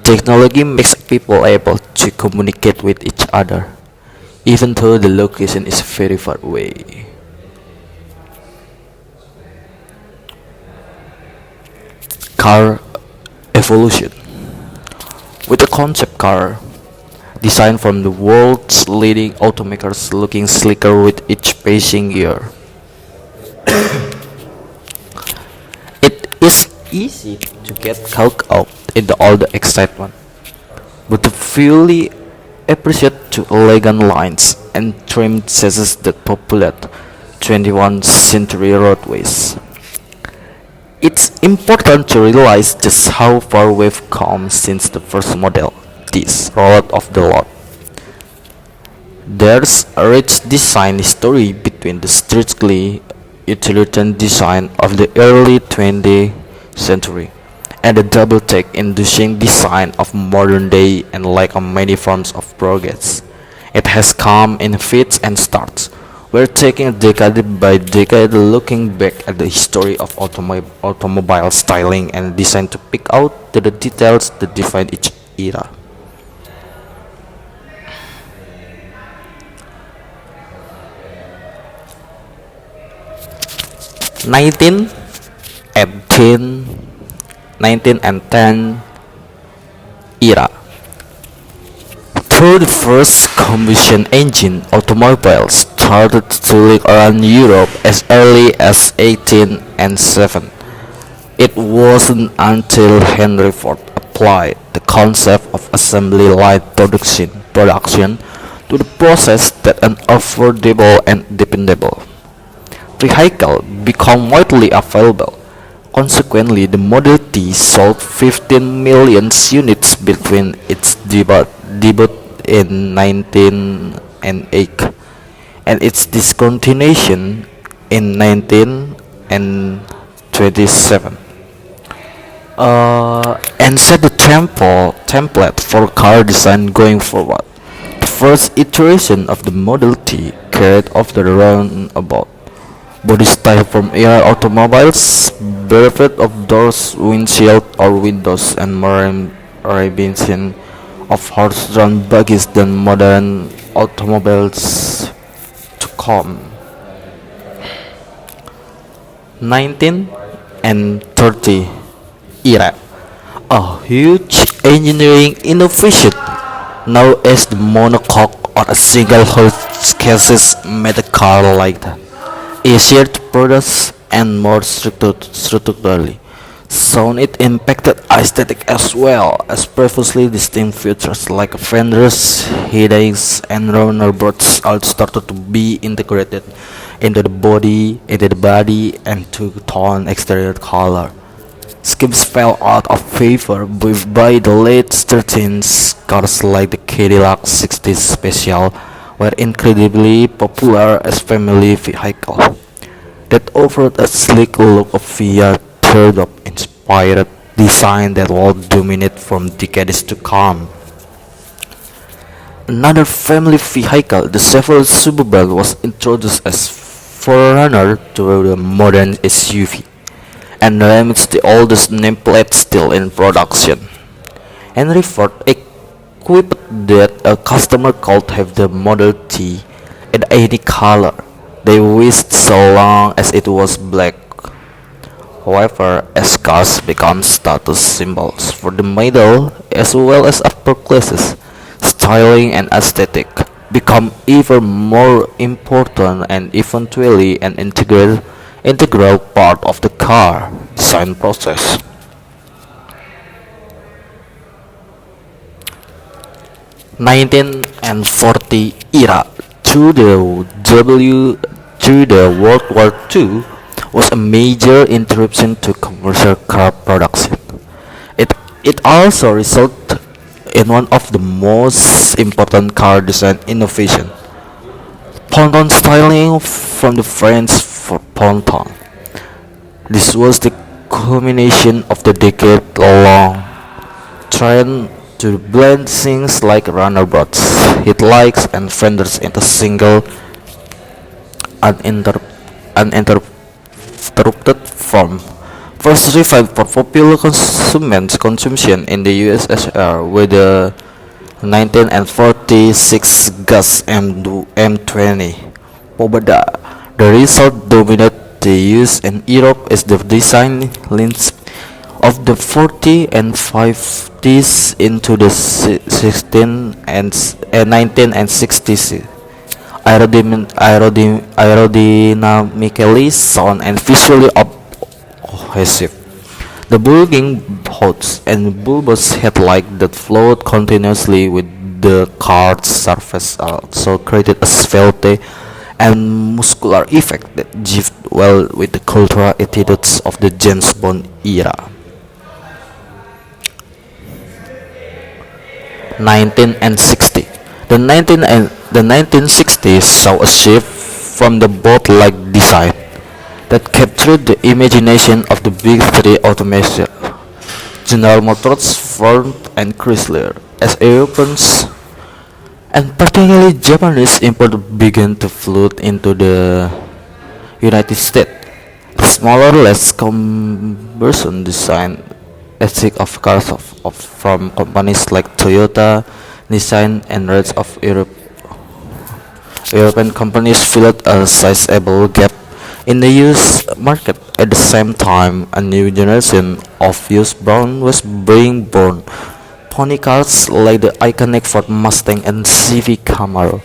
technology makes people able to communicate with each other, even though the location is very far away. Car evolution. With a concept car designed from the world's leading automakers looking slicker with each passing year, it is easy to get caught up in all the excitement, but to fully appreciate the elegant lines and trimmed chassis that populate 21st century roadways. It's important to realize just how far we've come since the first Model Ts rolled off the lot. There's a rich design history between the strictly utilitarian design of the early 20th century and the double-tech inducing design of modern day, and like many forms of progress, it has come in fits and starts. We're taking decade by decade looking back at the history of automobile styling and design to pick out the details that define each era. Nineteen and 10 era. Though the first combustion engine automobiles started to look around Europe as early as 1807, it wasn't until Henry Ford applied the concept of assembly line production to the process that an affordable and dependable vehicle became widely available. Consequently, the Model T sold 15 million units between its debut in 1908 and its discontinuation in 1927, and set the template for car design going forward. The first iteration of the Model T carried off the roundabout body style from era automobiles, bereft of doors, windshield, or windows, and more reminiscent of horse-drawn buggies than modern automobiles to come. 19 and 30 era. A huge engineering innovation known as the monocoque or a single hull chassis made a car like that easier to produce and more structurally sound. It impacted aesthetic as well as previously distinct features like fenders, headlights, and runnerboards all started to be integrated into the body and two-tone exterior color. Schemes fell out of favor by the late 13th. Cars like the Cadillac 60 Special were incredibly popular as family vehicle that offered a sleek look via teardrop inspired design that will dominate from decades to come. Another family vehicle, the Chevrolet Suburban, was introduced as forerunner to the modern SUV and remains the oldest nameplate still in production. Henry Ford equipped that a customer could have the Model T in any color they wished so long as it was black. However, as cars become status symbols for the middle as well as upper classes, styling and aesthetic become even more important and eventually an integral part of the car design process. 19 and 40 era. Through the World War II was a major interruption to commercial car production. It also resulted in one of the most important car design innovation, ponton styling from the French for ponton. This was the culmination of the decade-long trend to blend things like runabouts, headlights, and fenders into single uninterrupted form, first revived for popular consumption in the USSR with the 1946 Gus M20 Pobeda. The result dominated the use in Europe as the design lens of the 40 and 50s into the 1960s. Aerodynamically sound and visually cohesive. The bulging hoods and bulbous headlight that flowed continuously with the car's surface also created a svelte and muscular effect that jived well with the cultural attitudes of the James Bond era. 1960. The 1960s saw a shift from the boat-like design that captured the imagination of the big three automakers, General Motors, Ford, and Chrysler, as Europeans and particularly Japanese imports began to flood into the United States. Smaller, less cumbersome design aesthetic of cars from companies like Toyota, Nissan, and rest of European companies filled a sizable gap in the used market. At the same time, a new generation of used brand was being born. Pony cars like the iconic Ford Mustang and Chevy Camaro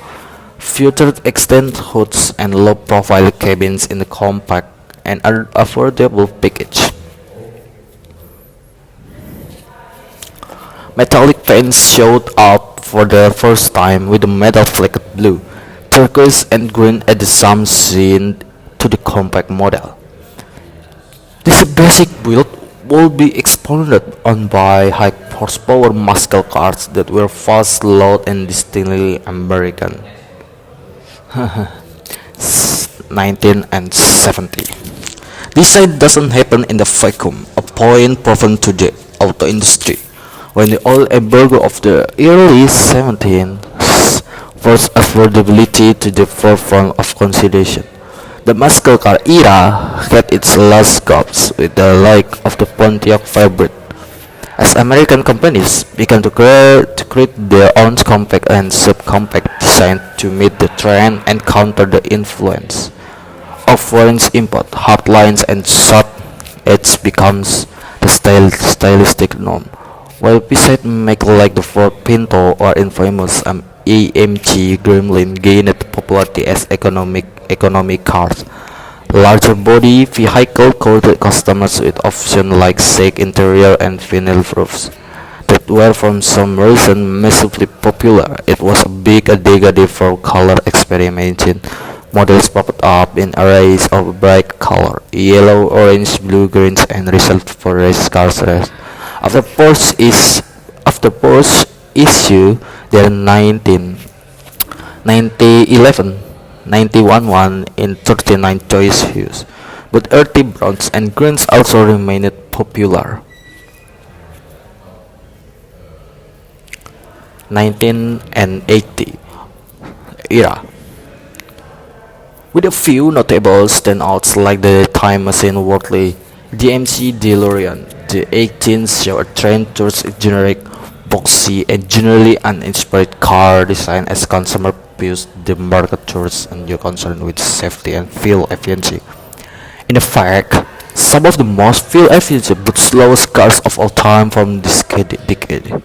featured extended hoods and low-profile cabins in the compact and affordable package. Metallic paints showed up for the first time with the metal flecked blue, turquoise, and green at the same scene to the compact model. This basic build will be expanded on by high horsepower muscle cars that were fast, loud, and distinctly American. 1970. Design doesn't happen in the vacuum, a point proven to the auto industry when the oil embargo of the early 70s forced affordability to the forefront of consideration. The muscle car era had its last gasps with the like of the Pontiac Firebird, as American companies began to create their own compact and subcompact design to meet the trend and counter the influence of foreign import. Hard lines and short edge becomes the stylistic norm, while beside make like the Ford Pinto or infamous AMG Gremlin gained popularity as economic cars. Larger body vehicle courted customers with options like shake interior and vinyl roofs that were for some reason massively popular. It was a big decade for color experimentation. Models popped up in arrays of bright color, yellow, orange, blue, greens, and reserved for race cars. After Porsche issue their 1911 91 in 39 choice hues, but earthy browns and greens also remained popular. 1980 era, with a few notable standouts like the Time Machine Wortley, GMC DeLorean. The 18th show a trend towards a generic, boxy, and generally uninspired car design as consumer views the market towards a new concern with safety and fuel efficiency. In fact, some of the most fuel efficient but slowest cars of all time from this decade.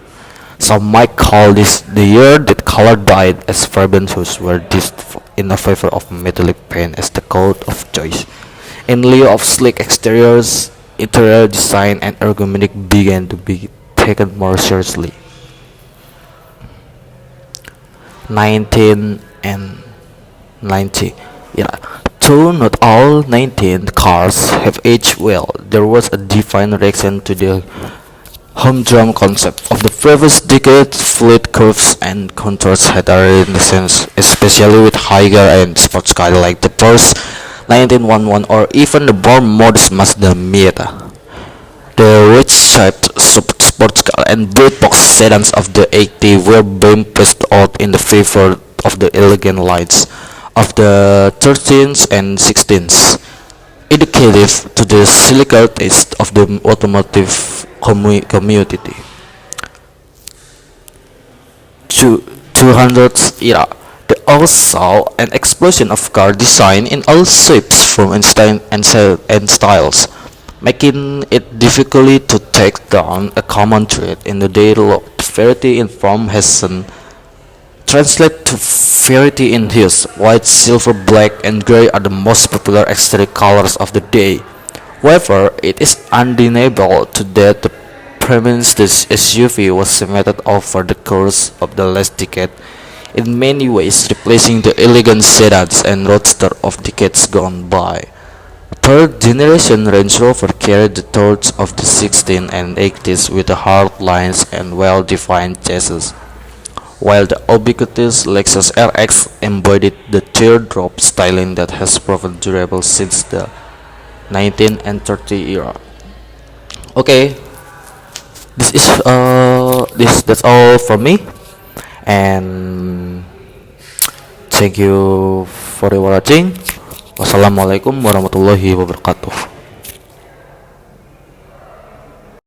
Some might call this the year that color died, as fervent who were dissed in favor of metallic paint as the code of choice. In lieu of sleek exteriors, interior design and ergonomics began to be taken more seriously. 1990. Though not all 19 cars have aged well, there was a defined reaction to the humdrum concept of the previous decade. Fleet curves and contours had a renaissance, especially with higher end sports cars like the Porsche 1911 or even the more modest Mazda Miata. The wedge-shaped sports car and big box sedans of the 80s were being pressed out in the favor of the elegant lines of the 13s and 16s. educative to the cyclical taste of the automotive community. 200s era. They all saw an explosion of car design in all shapes, forms, and styles, making it difficult to take down a common thread in the daily life. Variety in form has translate to variety in hues. White, silver, black, and gray are the most popular aesthetic colors of the day. However, it is undeniable today the premise this SUV was cemented over the course of the last decade, in many ways replacing the elegant sedans and roadster of decades gone by. Third generation Range Rover carried the torch of the 16 and 80s with the hard lines and well-defined chassis, while the ubiquitous Lexus RX embodied the teardrop styling that has proven durable since the 1930 era. Okay, that's all from me, and thank you for watching. Wassalamualaikum warahmatullahi wabarakatuh.